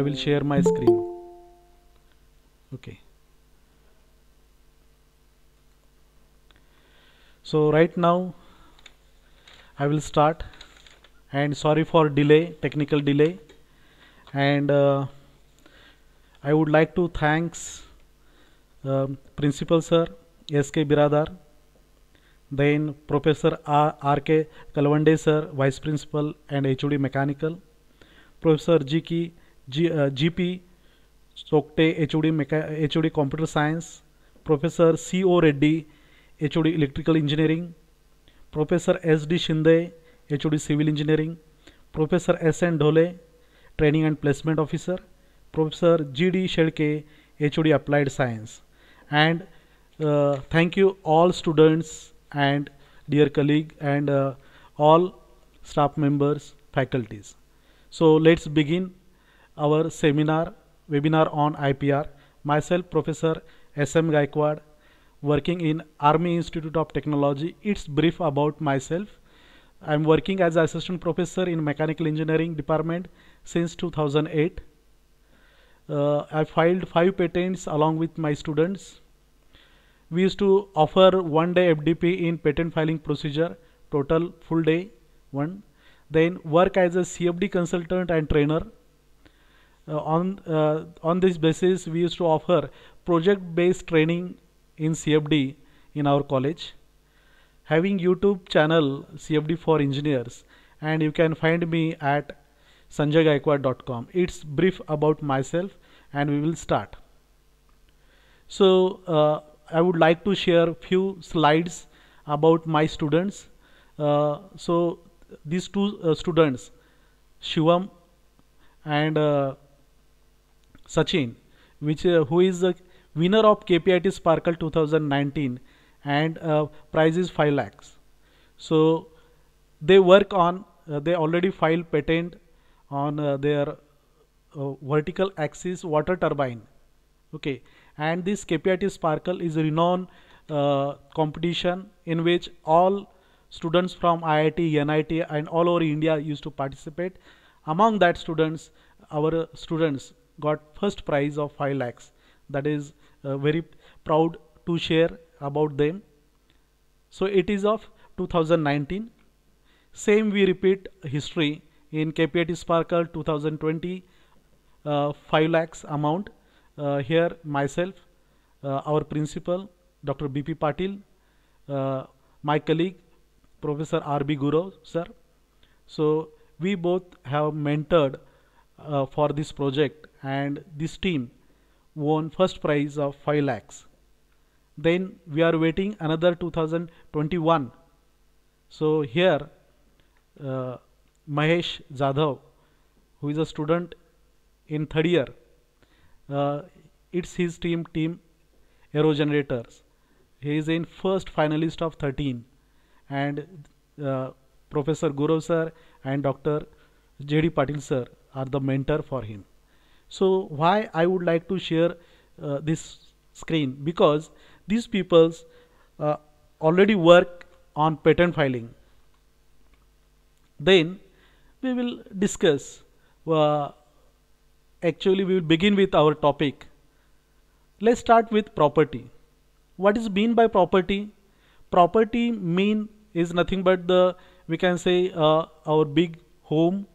will share my screen. Okay. So right now I will start, and sorry for delay, technical delay, and I would like to thanks Principal Sir S.K. Biradar, then Professor R.K. Kalwande Sir, Vice Principal and HOD Mechanical, Professor G.P. Sokte, HOD Computer Science, Professor C.O. Reddy, HOD Electrical Engineering, Professor S.D. Shinde, HOD Civil Engineering, Professor S.N. Dhole, Training and Placement Officer, Professor G.D. Shedke, HOD Applied Science. And thank you all students and dear colleague and all staff members, faculties. So let's begin our webinar on IPR. Myself, Professor S.M. Gaikwad, working in Army Institute of Technology. It's brief about myself. I'm working as an assistant professor in Mechanical Engineering Department since 2008. I filed 5 patents along with my students. We used to offer 1 day FDP in patent filing procedure, total full day 1. Then work as a CFD consultant and trainer. On this basis, we used to offer project-based training in CFD in our college. Having YouTube channel CFD for engineers, and you can find me at sanjaygaikwad.com. It's brief about myself, and we will start. So I would like to share few slides about my students. So these two students, Shivam and Sachin, who is the winner of KPIT Sparkle 2019, and prize is 5 lakhs. So they work on, they already filed patent on their vertical axis water turbine. Okay, and this KPIT Sparkle is a renowned competition in which all students from IIT, NIT and all over India used to participate. Among that students, our students got first prize of 5 lakhs. That is very proud to share about them. So it is of 2019. Same we repeat history in KPIT Sparkle 2020, 5 lakhs amount. Here myself, our principal Dr. B.P. Patil, my colleague Professor R.B. Guru sir. So we both have mentored for this project, and this team won first prize of 5 lakhs. Then we are waiting another 2021. So here Mahesh Jadhav, who is a student in 3rd year, it's his team Aero Generators. He is in first finalist of 13, and Professor Guru sir and Dr. J.D. Patil sir are the mentor for him. So why I would like to share this screen, because these peoples already work on patent filing. Then we will discuss, actually we will begin with our topic. Let's start with property. What is mean by property? Property mean is nothing but the, we can say our big home,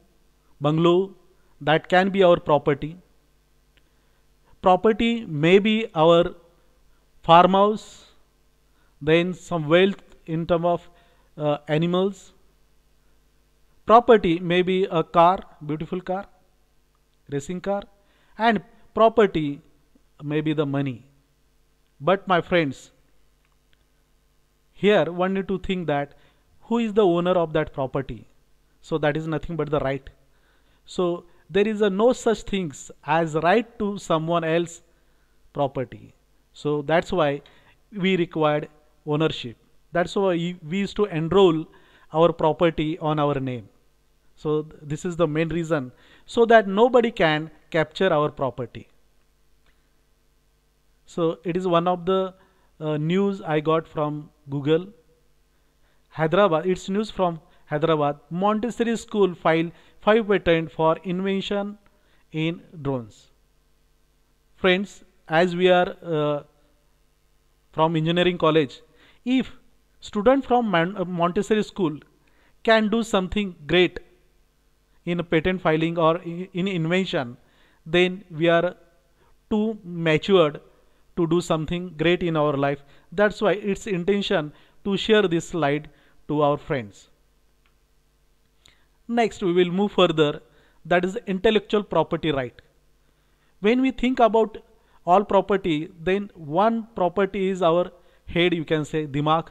bungalow, that can be our property. Property may be our farmhouse, then some wealth in terms of animals. Property may be a car, beautiful car, racing car, and property may be the money. But my friends, here one need to think that who is the owner of that property? So that is nothing but the right. So there is no such things as right to someone else property. So that's why we required ownership. That's why we used to enroll our property on our name. So this is the main reason, so that nobody can capture our property. So it is one of the news I got from Google. Hyderabad, it's news from Hyderabad. Montessori school filed 5 patents for invention in drones. Friends, as we are from engineering college, if student from Montessori school can do something great in patent filing or in invention, then we are too matured to do something great in our life. That's why it's intention to share this slide to our friends. Next, we will move further, that is intellectual property right. When we think about all property, then one property is our head, you can say dimag.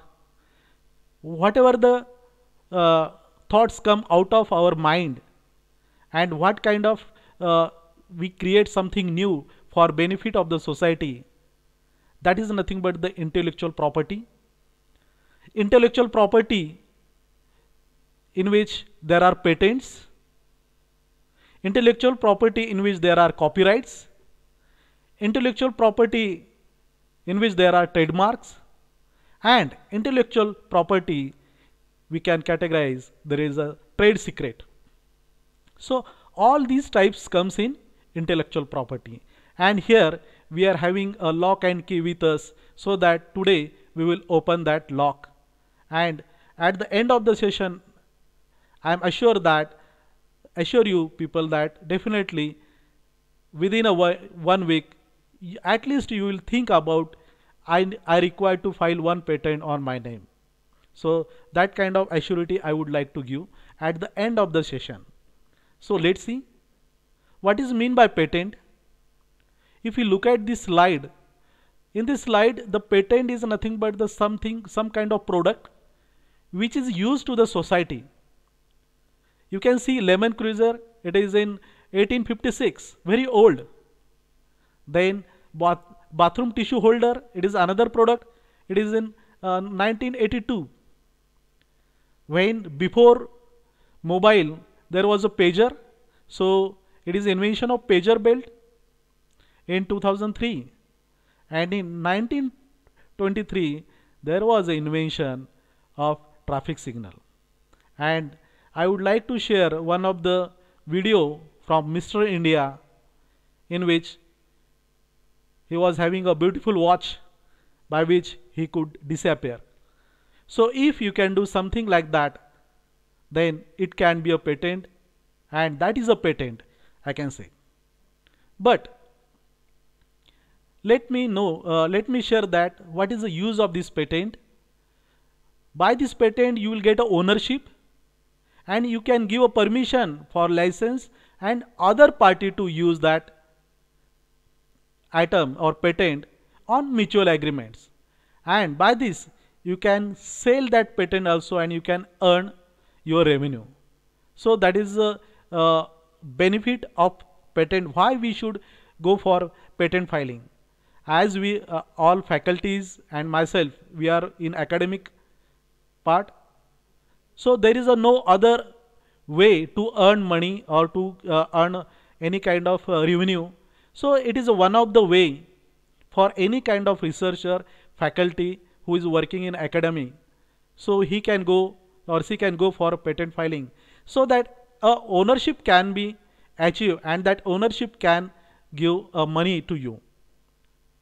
Whatever the thoughts come out of our mind, and what kind of we create something new for benefit of the society, that is nothing but the intellectual property. Intellectual property in which there are patents, intellectual property in which there are copyrights, intellectual property in which there are trademarks, and intellectual property we can categorize there is a trade secret. So all these types comes in intellectual property, and here we are having a lock and key with us, so that today we will open that lock, and at the end of the session I am assure you people that definitely within a 1 week at least you will think about I require to file one patent on my name. So that kind of assurity I would like to give at the end of the session. So let's see what is mean by patent. If you look at this slide, in this slide the patent is nothing but the some kind of product which is used to the society. You can see lemon cruiser, it is in 1856, very old. Then bathroom tissue holder, it is another product, it is in 1982. When before mobile there was a pager, so it is invention of pager belt in 2003, and in 1923 there was an invention of traffic signal. And I would like to share one of the video from Mr. India in which he was having a beautiful watch by which he could disappear. So if you can do something like that, then it can be a patent, and that is a patent, I can say. But let me share that what is the use of this patent. By this patent you will get a ownership, and you can give a permission for license and other party to use that item or patent on mutual agreements, and by this you can sell that patent also and you can earn your revenue. So that is the benefit of patent, why we should go for patent filing. As we all faculties and myself, we are in academic part, so there is no other way to earn money or to earn any kind of revenue. So it is one of the way for any kind of researcher, faculty who is working in academy, so he can go or she can go for patent filing, so that ownership can be achieved and that ownership can give money to you.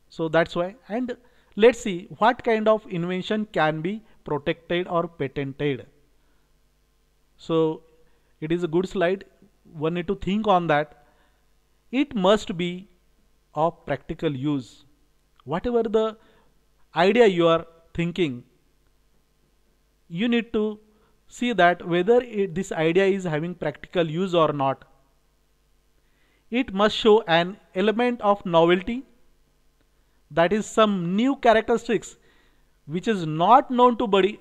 So that's why, and let's see what kind of invention can be protected or patented. So it is a good slide, one need to think on that. It must be of practical use. Whatever the idea you are thinking, you need to see that whether this idea is having practical use or not. It must show an element of novelty, that is some new characteristics which is not known to body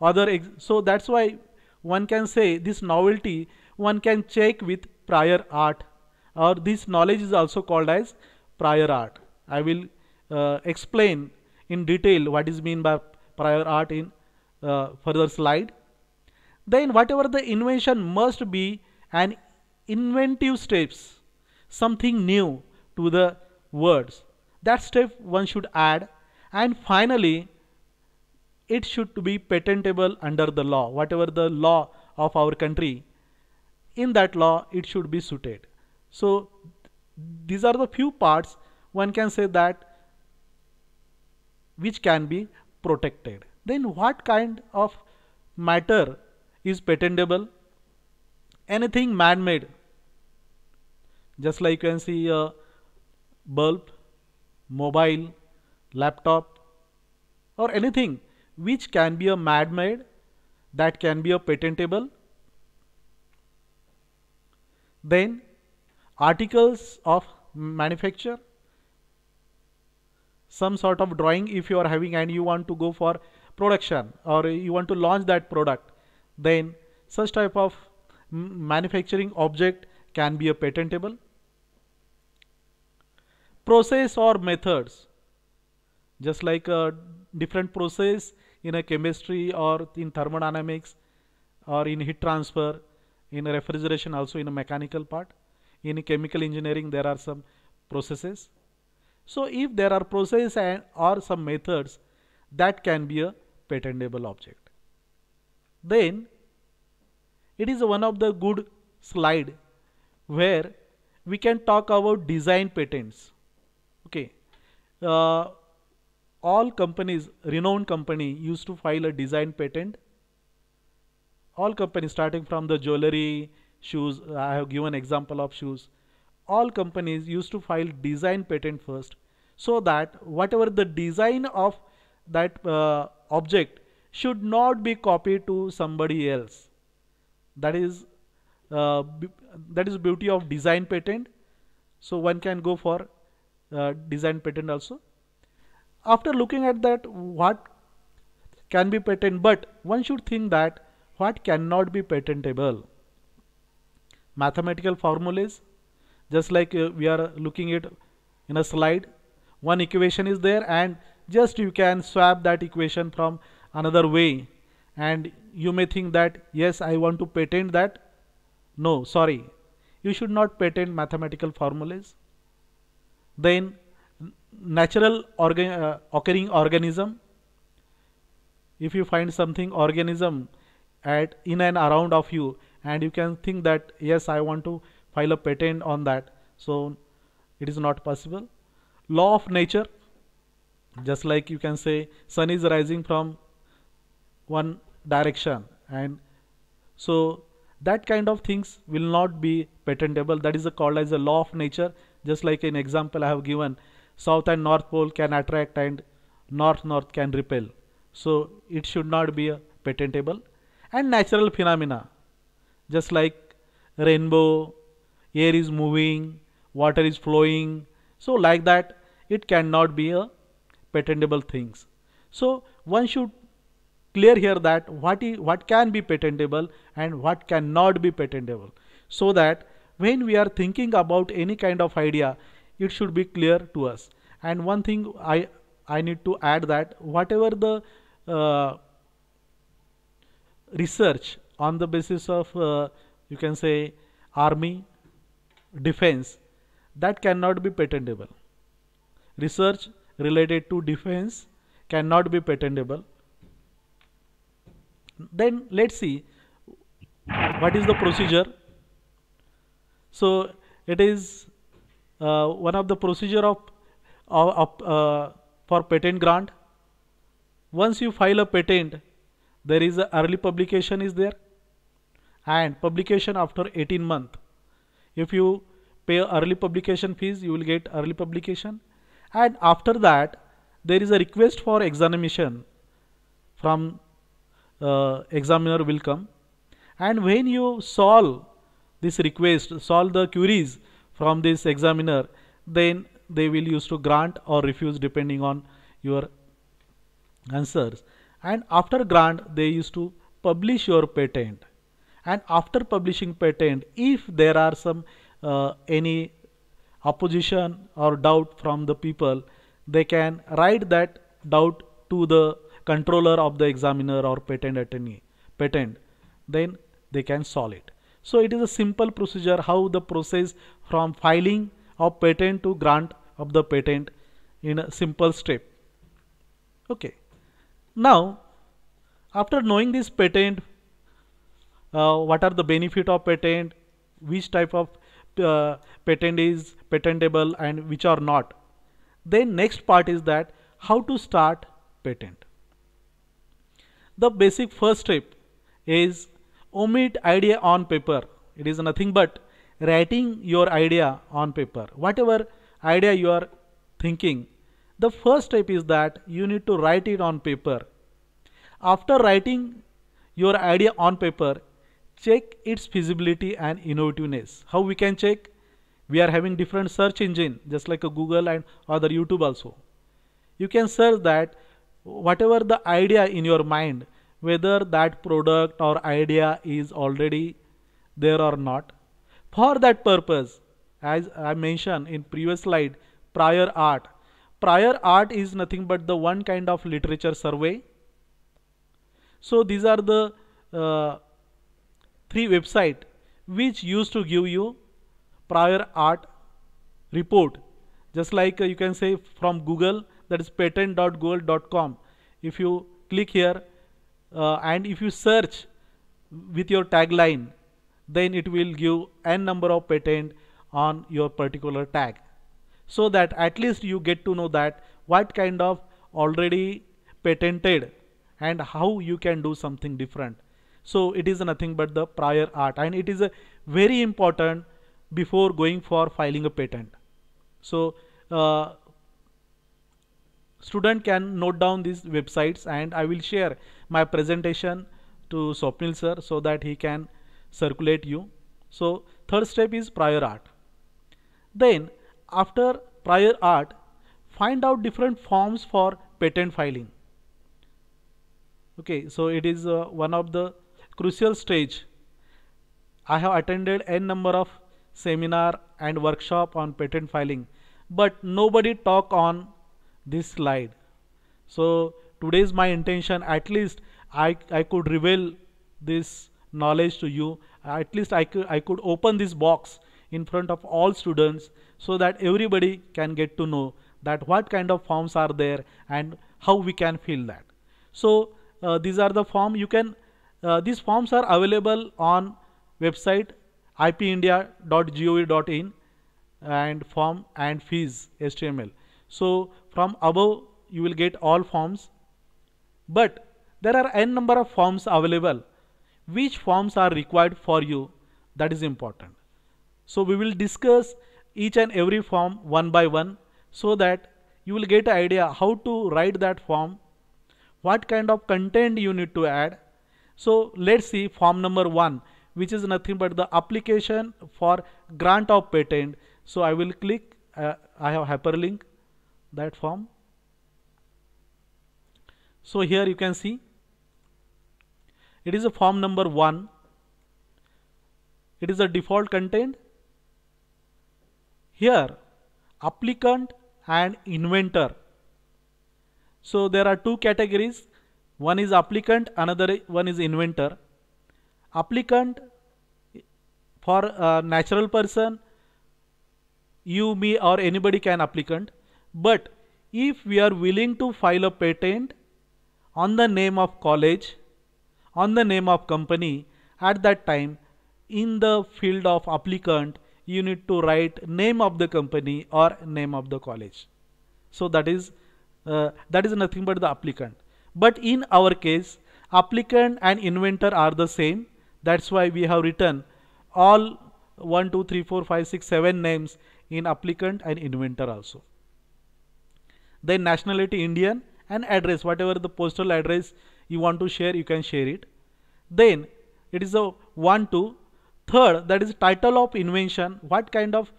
other. So that's why one can say this novelty one can check with prior art, or this knowledge is also called as prior art. I will explain in detail what is mean by prior art in further slide. Then whatever the invention must be an inventive steps, something new to the words, that step one should add, and finally it should be patentable under the law, whatever the law of our country, in that law it should be suited. So these are the few parts one can say that which can be protected. Then what kind of matter is patentable? Anything man-made, just like you can see a bulb, mobile, laptop, or anything which can be a man-made, that can be a patentable. Then articles of manufacture, some sort of drawing if you are having and you want to go for production or you want to launch that product, then such type of manufacturing object can be a patentable. Process or methods, just like a different process in a chemistry or in thermodynamics or in heat transfer, in refrigeration, also in a mechanical part, in chemical engineering there are some processes. So if there are processes and or some methods, that can be a patentable object. Then it is one of the good slide where we can talk about design patents. Okay, all companies, renowned company used to file a design patent. All companies starting from the jewelry, shoes, I have given example of shoes. All companies used to file design patent first, so that whatever the design of that object should not be copied to somebody else. That is that is beauty of design patent. So one can go for design patent also. After looking at that, what can be patent, but one should think that what cannot be patentable. Mathematical formulas, just like we are looking at in a slide, one equation is there and just you can swap that equation from another way, and you may think that yes, I want to patent that. No, sorry, you should not patent mathematical formulas. Then natural occurring organism, if you find something organism at in and around of you and you can think that yes, I want to file a patent on that, so it is not possible. Law of nature, just like you can say sun is rising from one direction, and so that kind of things will not be patentable. That is called as a law of nature. Just like an example I have given, south and north pole can attract and north can repel, so it should not be patentable. And natural phenomena, just like rainbow, air is moving, water is flowing, so like that it cannot be a patentable things. So one should clear here that what can be patentable and what cannot be patentable, so that when we are thinking about any kind of idea, it should be clear to us. And one thing I need to add, that whatever the research on the basis of you can say army, defense, that cannot be patentable. Research related to defense cannot be patentable. Then let's see what is the procedure. So it is one of the procedure for patent grant. Once you file a patent, there is a early publication is there, and publication after 18 months. If you pay early publication fees, you will get early publication, and after that there is a request for examination from examiner will come, and when you solve this request, solve the queries from this examiner, then they will use to grant or refuse depending on your answers. And after grant, they used to publish your patent, and after publishing patent, if there are some any opposition or doubt from the people, they can write that doubt to the controller of the examiner or patent attorney, then they can solve it. So it is a simple procedure how the process from filing of patent to grant of the patent in a simple step. Okay, now after knowing this patent, what are the benefit of patent, which type of patent is patentable and which are not. Then next part is that how to start patent. The basic first step is omit idea on paper. It is nothing but writing your idea on paper. Whatever idea you are thinking, the first step is that you need to write it on paper. After writing your idea on paper, check its feasibility and innovativeness. How we can check? We are having different search engine just like a Google and other YouTube also. You can search that whatever the idea in your mind, whether that product or idea is already there or not. For that purpose, as I mentioned in previous slide, prior art. Prior art is nothing but the one kind of literature survey. So these are the three websites which used to give you prior art report. Just like you can say from Google, that is patent.google.com. If you click here and if you search with your tagline, then it will give n number of patent on your particular tag, so that at least you get to know that what kind of already patented and how you can do something different. So it is nothing but the prior art, and it is a very important before going for filing a patent. So student can note down these websites, and I will share my presentation to Swapnil sir so that he can circulate you. So third step is prior art. Then after prior art, find out different forms for patent filing. Okay, so it is one of the crucial stage. I have attended n number of seminar and workshop on patent filing, but nobody talk on this slide. So today is my intention, at least I could reveal this knowledge to you. At least I could open this box in front of all students so that everybody can get to know that what kind of forms are there and how we can fill that. So these are the form you can these forms are available on website ipindia.gov.in and form and fees HTML. So from above you will get all forms, but there are n number of forms available. Which forms are required for you, that is important. So we will discuss each and every form one by one so that you will get an idea how to write that form, what kind of content you need to add. So let's see form number 1, which is nothing but the application for grant of patent. So I will click, I have hyperlink that form. So here you can see it is a form number 1. It is a default content. Here applicant and inventor. So there are two categories. One is applicant, another one is inventor. Applicant for a natural person, you, me or anybody can applicant. But if we are willing to file a patent on the name of college, on the name of company, at that time in the field of applicant you need to write name of the company or name of the college. So that is nothing but the applicant. But in our case, applicant and inventor are the same. That's why we have written all 1, 2, 3, 4, 5, 6, 7 names in applicant and inventor also. Then nationality Indian and address, whatever the postal address you want to share, you can share it. Then it is a 1, 2. Third, that is title of invention. What kind of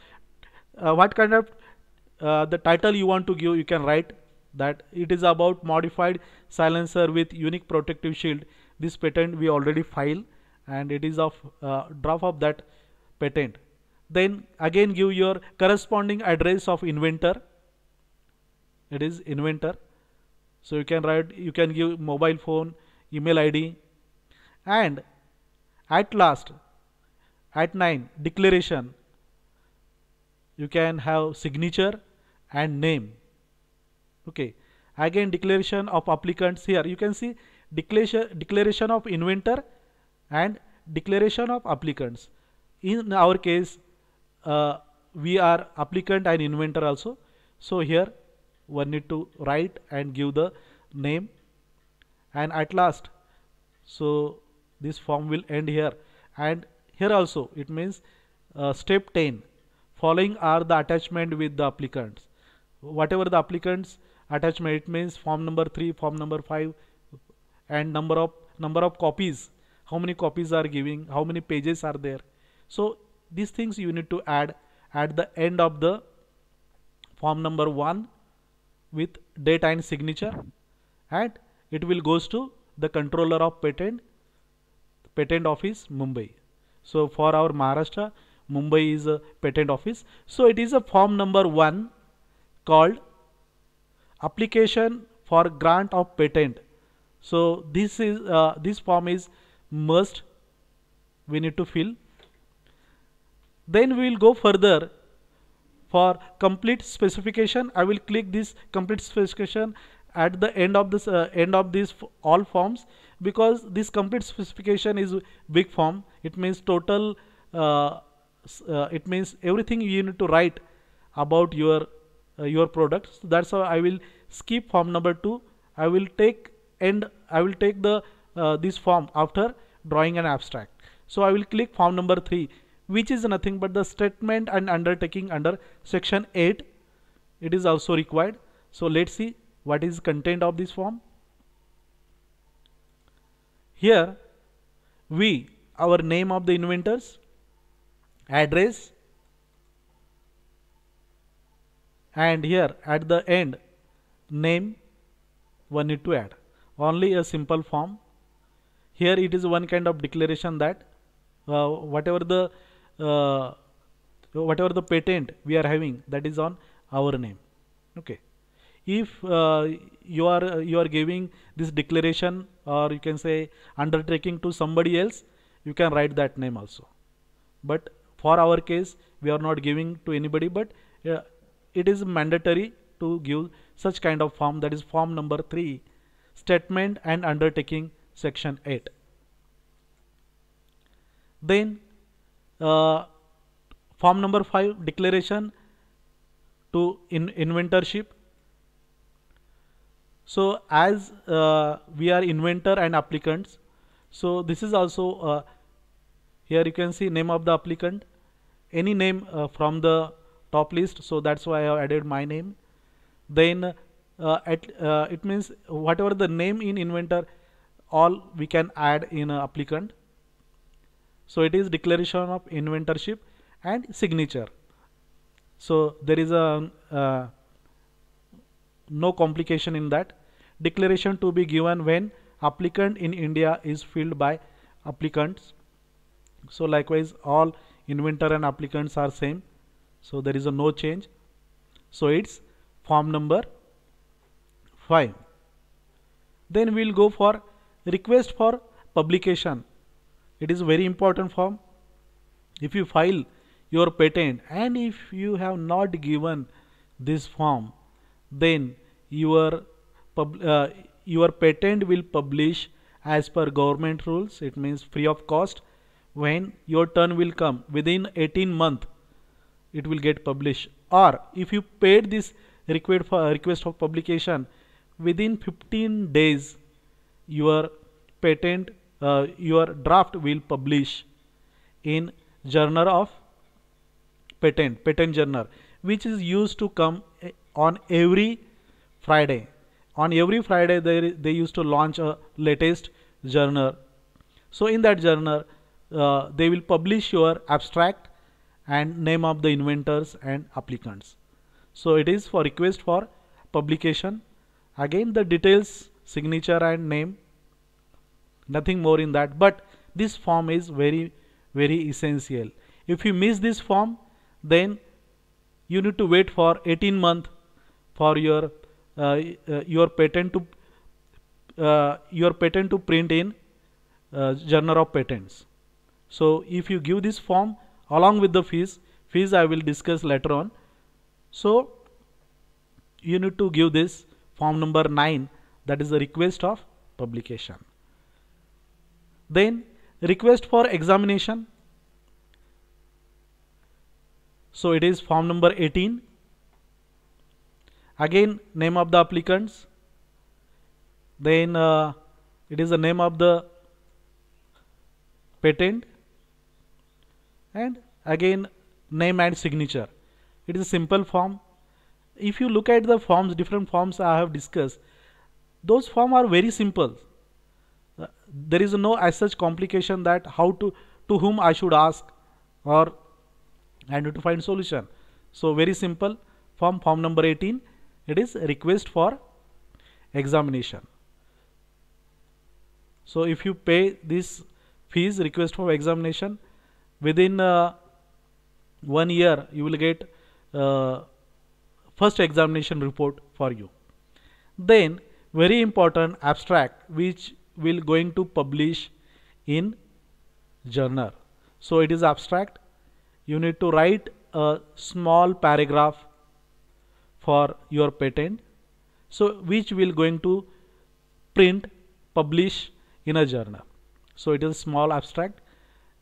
the title you want to give, you can write that it is about modified silencer with unique protective shield. This patent we already filed and it is of draft of that patent. Then again give your corresponding address of inventor. It is inventor. So you can write, you can give mobile phone, email ID, and at last at 9 declaration you can have signature and name. Okay, again declaration of applicants. Here you can see declaration of inventor and declaration of applicants. In our case we are applicant and inventor also. So here one need to write and give the name, and at last, so this form will end here. And here also it means step 10, following are the attachment with the applicants. Whatever the applicants attachment, it means form number 3, form number 5, and number of copies, how many copies are giving, how many pages are there. So these things you need to add at the end of the form number 1 with date and signature, and it will goes to the controller of patent office Mumbai. So for our Maharashtra, Mumbai is a patent office. So it is a form number 1 called application for grant of patent. So this form is must, we need to fill. Then we will go further for complete specification. I will click this complete specification at the end of this all forms, because this complete specification is big form. It means total it means everything you need to write about your product. So that's how I will skip form number 2. I will take the this form after drawing an abstract. So I will click form number 3, which is nothing but the statement and undertaking under section 8. It is also required. So let's see what is content of this form. Here our name of the inventors, address, and here at the end name one need to add. Only a simple form. Here it is one kind of declaration that whatever the patent we are having, that is on our name. Okay. If you are giving this declaration, or you can say undertaking, to somebody else, you can write that name also. But for our case, we are not giving to anybody, but it is mandatory to give such kind of form, that is form number 3, statement and undertaking, section 8. Then form number 5, declaration to inventorship. So as we are inventor and applicants, so this is also here you can see name of the applicant, any name from the top list. So that's why I have added my name. Then it means whatever the name in inventor, all we can add in applicant. So it is declaration of inventorship and signature. So there is a no complication in that. Declaration to be given when applicant in India is filled by applicants. So likewise all inventor and applicants are same. So there is a no change. So it's form number 5. Then we will go for request for publication. It is a very important form. If you file your patent and if you have not given this form, then your patent will publish as per government rules. It means free of cost. When your turn will come within 18 months, it will get published. Or if you paid this request for publication within 15 days, your patent your draft will publish in Journal of Patent Journal, which is used to come on every Friday. On every Friday they used to launch a latest journal. So in that journal they will publish your abstract and name of the inventors and applicants. So it is for request for publication. Again the details, signature and name, nothing more in that, but this form is very essential. If you miss this form, then you need to wait for 18 months for your patent to print in Journal of Patents. So if you give this form along with the fees I will discuss later on. So you need to give this form number 9, that is the request of publication. Then request for examination. So it is form number 18. Again, name of the applicants, then it is the name of the patent, and again name and signature. It is a simple form. If you look at the forms, different forms I have discussed, those forms are very simple. There is no as such complication that how to whom I should ask or and to find solution. So very simple form number 18. It is request for examination. So if you pay this fees, request for examination, within 1 year you will get first examination report for you. Then very important abstract which will going to publish in journal. So it is abstract. You need to write a small paragraph for your patent, so which will going to print, publish in a journal. So it is small abstract.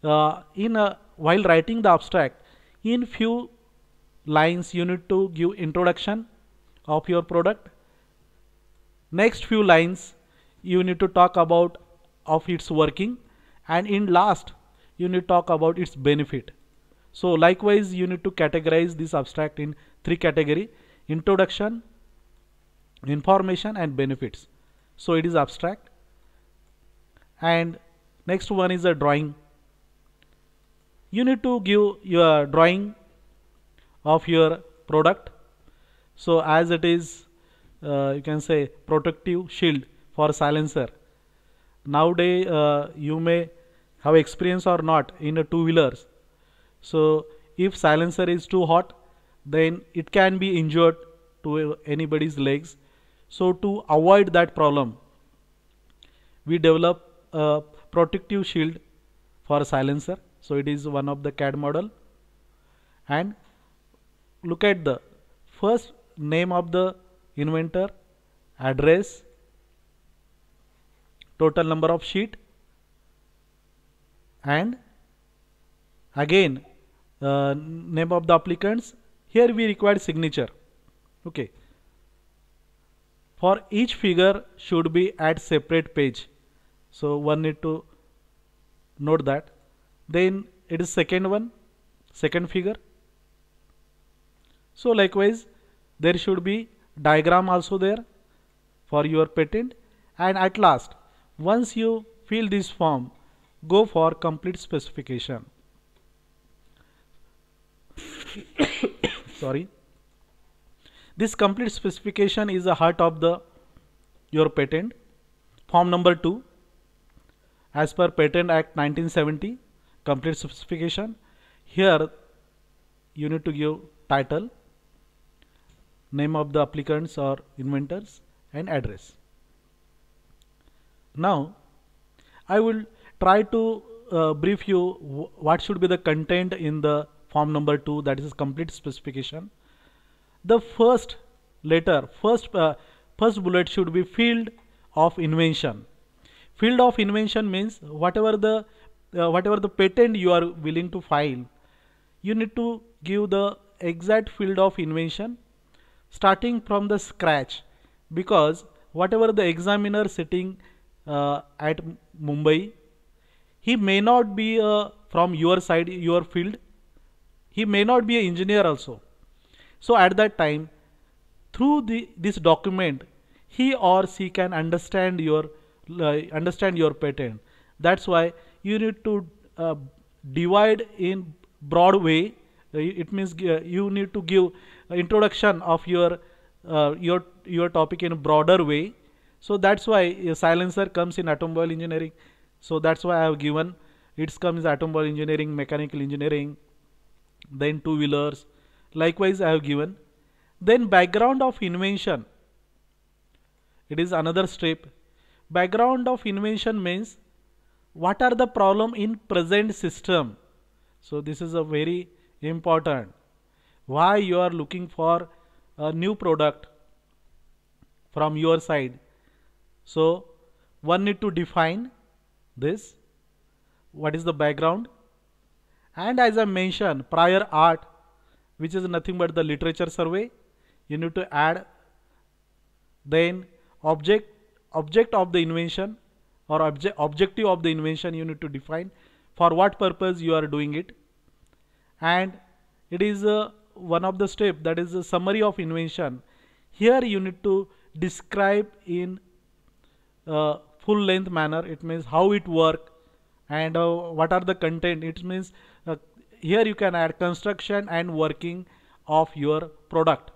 While writing the abstract, in few lines you need to give introduction of your product. Next few lines you need to talk about of its working, and in last you need to talk about its benefit. So likewise you need to categorize this abstract in 3 category: introduction, information, and benefits. So it is abstract. And next one is a drawing. You need to give your drawing of your product. So as it is you can say protective shield for silencer. Nowadays you may have experience or not in a two-wheelers. So if silencer is too hot, then it can be injured to anybody's legs. So to avoid that problem, we develop a protective shield for a silencer. So it is one of the CAD model. And look at the first name of the inventor, address, total number of sheet, and again name of the applicants. Here we require signature. Okay. For each figure should be at separate page. So one need to note that. Then it is second figure. So likewise there should be diagram also there for your patent. And at last, once you fill this form, go for complete specification. Sorry. This complete specification is the heart of your patent. Form number 2, as per Patent Act 1970, complete specification. Here you need to give title, name of the applicants or inventors, and address. Now I will try to brief you what should be the content in the form number 2, that is complete specification. The first letter, first bullet should be field of invention. Field of invention means whatever the patent you are willing to file, you need to give the exact field of invention starting from the scratch, because whatever the examiner sitting at Mumbai, he may not be from your side, your field. He may not be an engineer also. So at that time, through this document, he or she can understand your patent. That's why you need to divide in broad way. It means you need to give introduction of your topic in a broader way. So that's why a silencer comes in automobile engineering. So that's why I have given it comes automobile engineering, mechanical engineering, then two-wheelers. Likewise I have given. Then background of invention. It is another step. Background of invention means what are the problem in present system. So this is a very important. Why you are looking for a new product from your side. So one need to define this. What is the background? And as I mentioned, prior art which is nothing but the literature survey. You need to add. Then object of the invention, or objective of the invention you need to define, for what purpose you are doing it. And it is one of the step, that is a summary of invention. Here you need to describe in full length manner. It means how it work, and what are the content. It means here you can add construction and working of your product.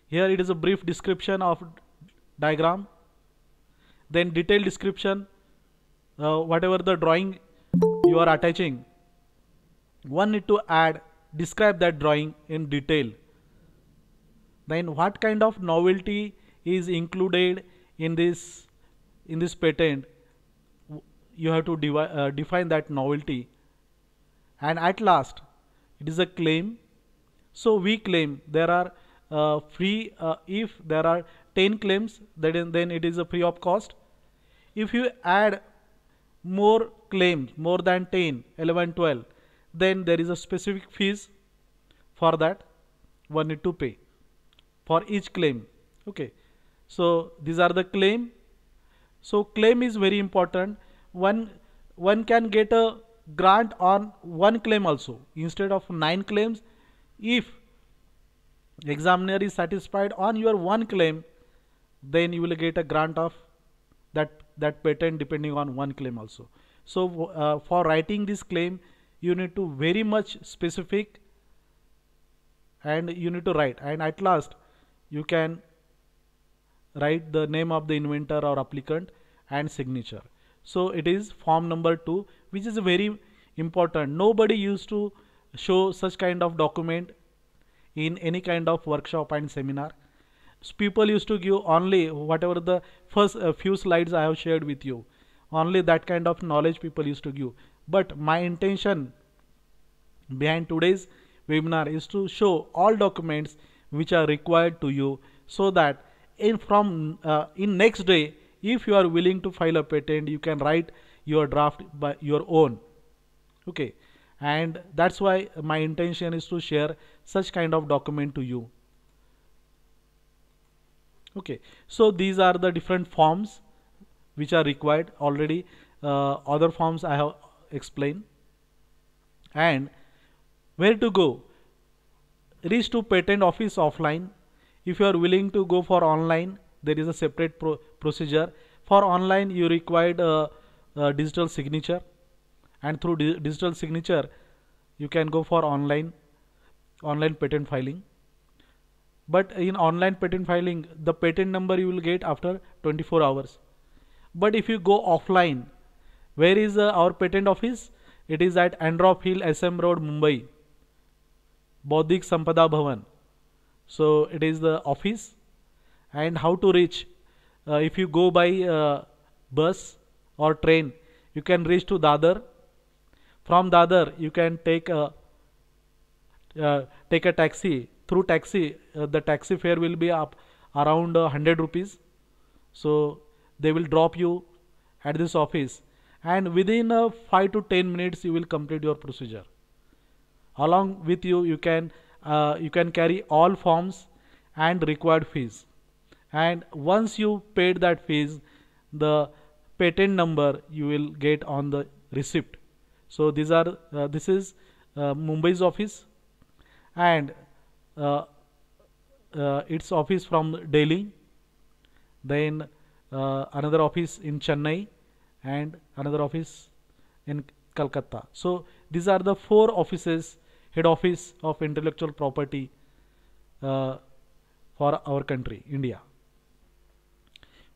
Here it is a brief description of diagram, then detailed description, whatever the drawing you are attaching, one need to add, describe that drawing in detail. Then what kind of novelty is included in this patent, you have to define that novelty. And at last it is a claim. So we claim there are free, if there are 10 claims, then it is a free of cost. If you add more claims, more than 10, 11, 12, then there is a specific fees for that one need to pay for each claim. Okay, so these are the claim. So claim is very important. One can get a grant on one claim also instead of 9 claims. If examiner is satisfied on your one claim, then you will get a grant of that patent depending on one claim also. So for writing this claim, you need to very much specific, and you need to write, and at last you can write the name of the inventor or applicant and signature. So it is form number 2, which is very important. Nobody used to show such kind of document in any kind of workshop and seminar. So people used to give only whatever the first few slides I have shared with you, only that kind of knowledge people used to give. But my intention behind today's webinar is to show all documents which are required to you, so that in next day, if you are willing to file a patent, you can write your draft by your own. Okay, and that's why my intention is to share such kind of document to you. Okay, so these are the different forms which are required. Already other forms I have explained. And where to go? Reach to patent office offline. If you are willing to go for online, there is a separate procedure. For online, you required a digital signature, and through digital signature you can go for online patent filing. But in online patent filing, the patent number you will get after 24 hours. But if you go offline, where is our patent office? It is at Androp Hill, SM Road, Mumbai, Bodhik Sampada Bhavan. So it is the office. And how to reach? If you go by bus or train, you can reach to Dadar. From Dadar, you can take a taxi. Through taxi, the taxi fare will be up around 100 rupees. So they will drop you at this office, and within 5 to 10 minutes you will complete your procedure. Along with you can carry all forms and required fees. And once you paid that fees, the patent number you will get on the receipt. So this is Mumbai's office, and its office from Delhi, then another office in Chennai, and another office in Calcutta. So these are the 4 offices, head office of intellectual property for our country, India.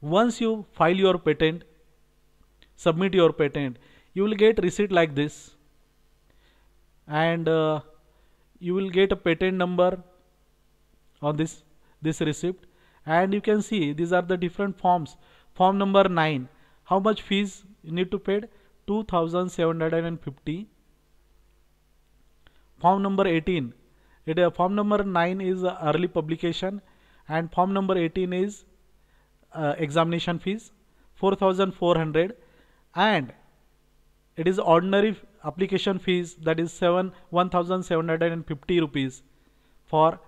Once you file your patent, submit your patent, you will get receipt like this, and you will get a patent number on this receipt. And you can see these are the different forms. Form number 9, how much fees you need to pay? 2,750. Form number 18, form number 9 is early publication, and form number 18 is examination fees, 4,400. And it is ordinary application fees, that is 1750 rupees for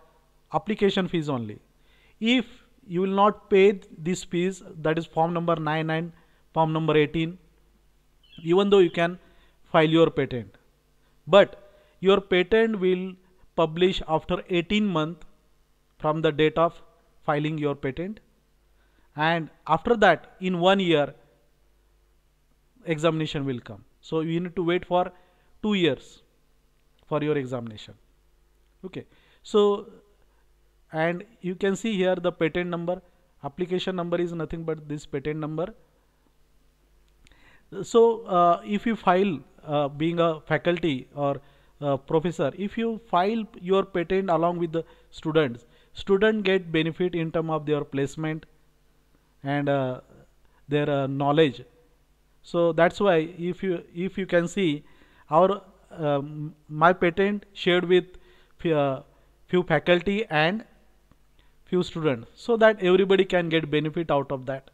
application fees only. If you will not pay this fees, that is form number 9 and form number 18, even though you can file your patent, but your patent will publish after 18 months from the date of filing your patent, and after that in 1 year examination will come. So you need to wait for 2 years for your examination. Okay, so and you can see here the patent number, application number is nothing but this patent number. So if you file, being a faculty or professor, if you file your patent along with the students, student get benefit in term of their placement and their knowledge. So that's why if you can see our my patent shared with few faculty and few students, so that everybody can get benefit out of that.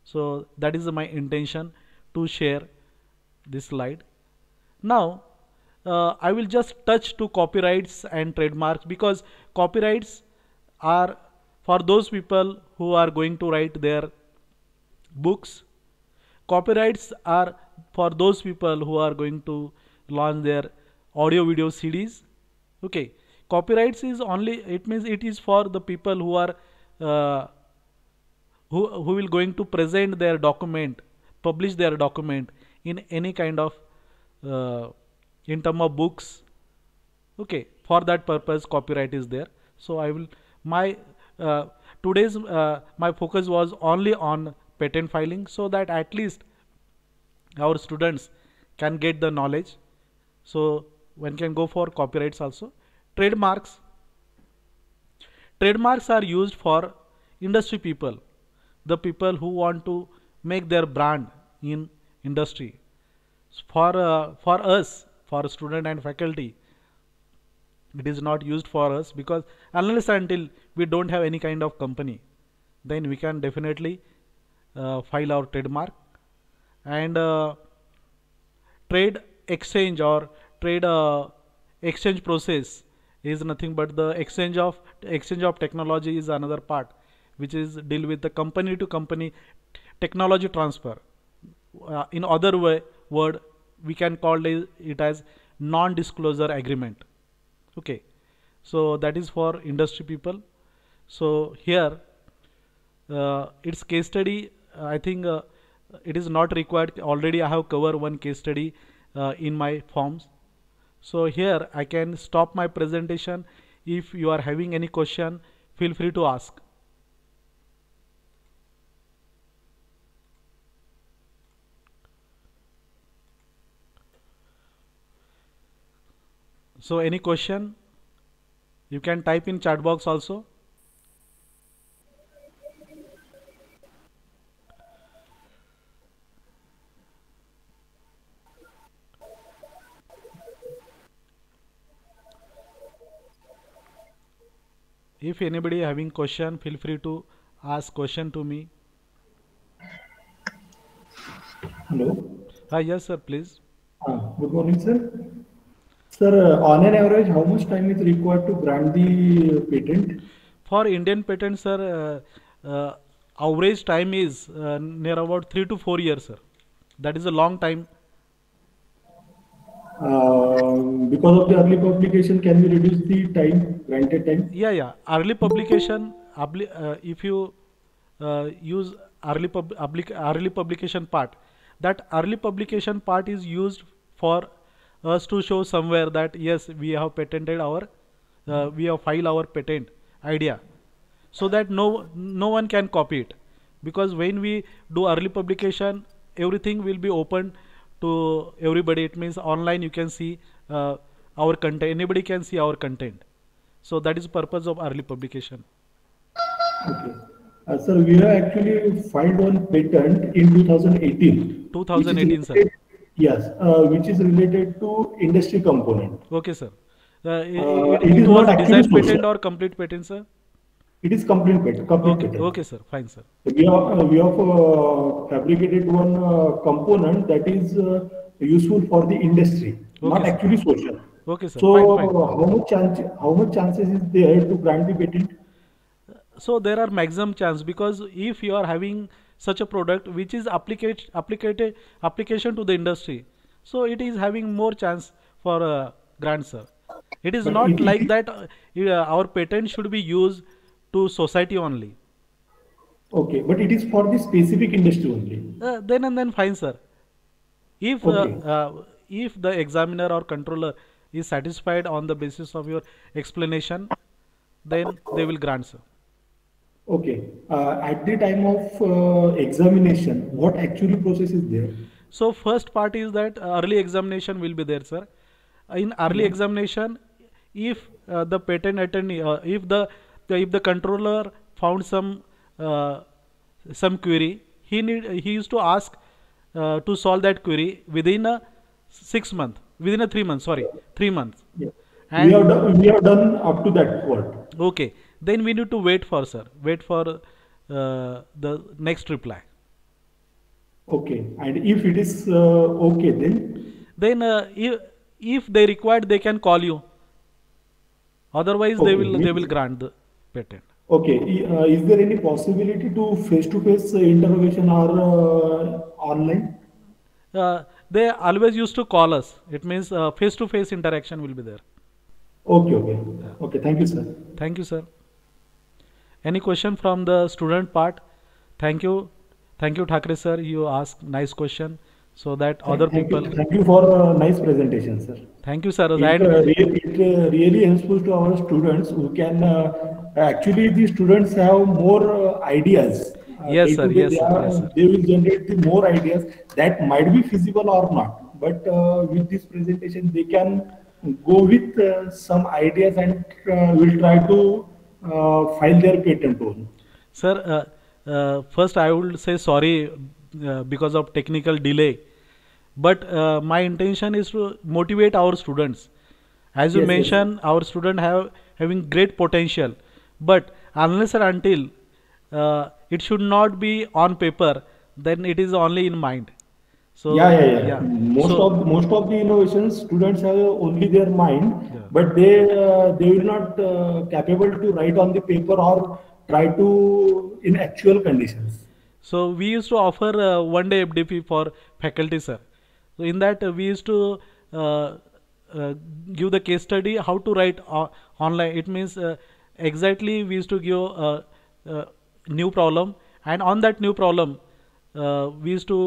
So that is my intention to share this slide. Now I will just touch to copyrights and trademarks, because copyrights are for those people who are going to write their books. Copyrights are for those people who are going to launch their audio video CDs. Okay, copyrights is only, it means it is for the people who are who will going to present their document, publish their document in any kind of in term of books. Okay, for that purpose copyright is there. So I will my today's my focus was only on patent filing, so that at least our students can get the knowledge. So one can go for copyrights also. Trademarks are used for industry people, the people who want to make their brand in industry. For us, for student and faculty, it is not used for us, because unless until we don't have any kind of company, then we can definitely file our trademark. And trade exchange or trade exchange process is nothing but the exchange of technology is another part, which is deal with the company to company technology transfer. In other word, we can call it as non-disclosure agreement. Okay, so that is for industry people. So here its case study, I think it is not required, already I have covered one case study in my forms. So here I can stop my presentation. If you are having any question, feel free to ask. So any question, you can type in chat box also. If anybody having question, feel free to ask question to me. Hello. Yes sir, please. Good morning, sir. Sir, on an average, how much time is required to grant the patent? For Indian patent, sir, average time is near about 3 to 4 years, sir. That is a long time. Because of the early publication, can we reduce the time, granted time? Yeah. Early publication, if you use early publication part, that early publication part is used for us to show somewhere that yes, we have patented our, we have filed our patent idea, so that no one can copy it. Because when we do early publication, everything will be open to everybody. It means online you can see our content, anybody can see our content. So that is the purpose of early publication. Okay. Sir, we have actually filed one patent in 2018. 2018, sir. Yes, which is related to industry component. Okay, sir. It is was not design actually patent or complete patent, sir? It is complete patent. Okay, sir. Fine, sir. We have fabricated one component that is useful for the industry, Okay, not sir. actually social. Okay, sir. So Fine, fine. how much chances is there to grant the patent? So there are maximum chance, because if you are having such a product which is application to the industry, so it is having more chance for a grant, sir. It is But not like it that our patent should be used to society only. okay, but it is for the specific industry only. Then and then fine, sir. If Okay, if the examiner or controller is satisfied on the basis of your explanation, then they will grant, sir. okay. At the time of examination, what actually process is there? So first part is that early examination will be there, sir. In early Yeah. examination, if the patent attorney, if the controller found uh, some query, he used to ask to solve that query within a 6 month, within a 3 months, sorry, 3 months. Yeah. And We have done up to that word. okay, then we need to wait for, sir, wait for the next reply. Okay. And if it is okay, then Then if they required, they can call you. Otherwise, okay. they will grant the patent. Okay. Is there any possibility to face-to-face interrogation or online? They always used to call us. It means face to face interaction will be there. Okay, okay. Yeah. Okay, thank you, sir. Thank you, sir. Any question from the student part? Thank you. Thank you, Thakre sir. You asked nice question so that other people. Thank you for nice presentation, sir. Thank you, sir. And Really helpful to our students who can actually the students have more ideas. yes, Day sir. to day, Yes, sir. Yes, sir. they will generate the more ideas that might be feasible or not. But with this presentation, they can go with some ideas and will try to file their patent on. Sir, first I would say sorry because of technical delay. But my intention is to motivate our students. As you Yes, yes. mentioned, our student having great potential, but unless and until it should not be on paper, then it is only in mind. Yeah, So yeah, yeah. yeah, so Most of the innovations students have only their mind, yeah. but they will not capable to write on the paper or try to in actual conditions. So we used to offer 1 day FDP for faculty, sir. So in that we used to uh, give the case study how to write online. It means exactly we used to give a new problem, and on that new problem we used to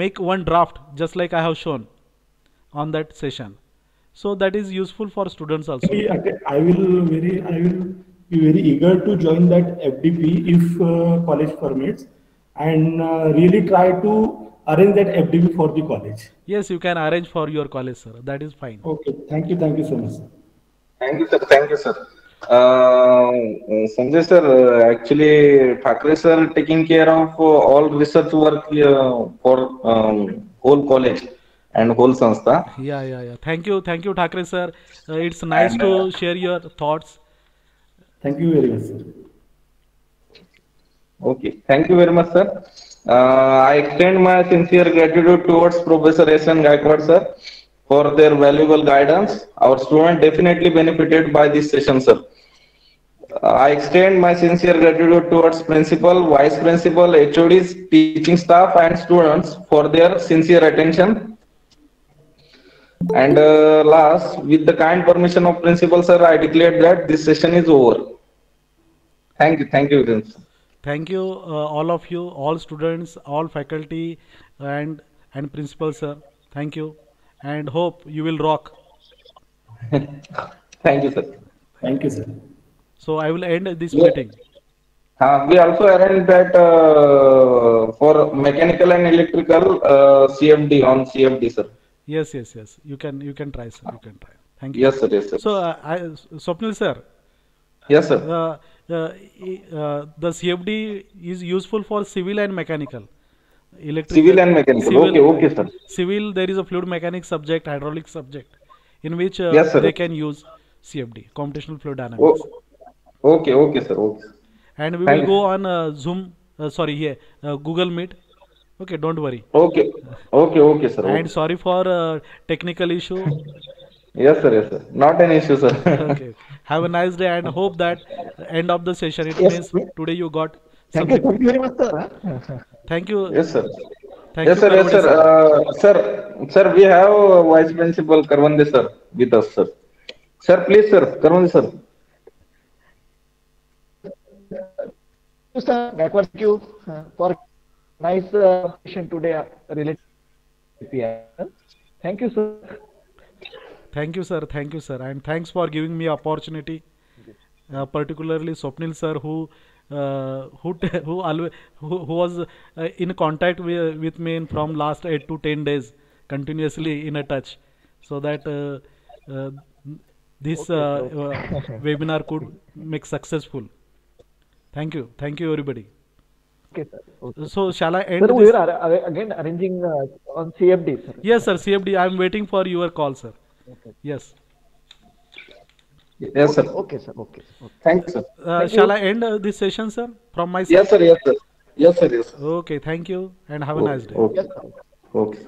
make one draft just like I have shown on that session. So that is useful for students also. I will be very eager to join that FDP if college permits, and really try to arrange that FDP for the college. Yes, you can arrange for your college, sir. That is fine. Okay, thank you so much, sir. Thank you, sir. Thank you, sir. Sanjay sir, actually, Thakre sir taking care of all research work for whole college and whole sanstha. Yeah, yeah, yeah. Thank you, Thakre sir. It's nice And to share your thoughts. Thank you very much, sir. okay, thank you very much, sir. I extend my sincere gratitude towards Professor S.N. Gaikwad, sir, for their valuable guidance. Our student definitely benefited by this session, sir. I extend my sincere gratitude towards principal, vice principal, HODs, teaching staff, and students for their sincere attention. And last, with the kind permission of principal, sir, I declare that this session is over. Thank you, Viren, sir. Thank you, all of you, all students, all faculty, and principal, sir. Thank you, and hope you will rock. Thank you, sir. Thank you, sir. So I will end this Yeah. meeting. We also arranged that for mechanical and electrical CFD on CFD, sir. Yes, yes, yes. You can try, sir. You can try. Thank you. Yes, sir. Yes, sir. So, Swapnil sir, Yes, sir. the CFD is useful for civil and mechanical. Civil and mechanical. Okay, okay, sir. Civil, there is a fluid mechanics subject, hydraulic subject, in which Yes, sir. they can use CFD, computational fluid Oh, dynamics. okay, okay, sir. Okay. And we will Thank go you. on Zoom, sorry, yeah, Google Meet. Okay, don't worry. Okay, Okay, okay, sir. And Okay. sorry for technical issue. Yes, sir. Yes, sir. Not an issue, sir. Okay. Have a nice day and hope that end of the session. It Yes, means today you got thank you. something. Thank you very much, sir. Thank you. Yes, sir. Thank Yes, you, sir. Yes, Karvade sir. sir. Sir, we have Vice Principal Karvande sir with us, sir. Sir, please, sir. Karvande sir. Sir, Gaikwad, thank you for nice session today related to API. Thank you, sir. Thank you, sir. Thank you, sir. And thanks for giving me opportunity, particularly Swapnil sir, who always who was in contact with me from last 8 to 10 days, continuously in a touch, so that uh, this Okay, sir. Okay. webinar could make successful. Thank you, everybody. Okay, sir. Okay. So shall I Sir, end we this? are again arranging on CFD, sir. Yes, sir. CFD. I am waiting for your call, sir. Okay. Yes. Yes, sir. Okay, okay, sir. Okay. Okay. Thank you, sir. Thank Shall you. I end this session, sir, from my Yes, side? sir. Yes, sir. Yes, sir. Yes, sir. Okay, thank you and have a Okay. nice day. Okay. Yes, sir. Okay.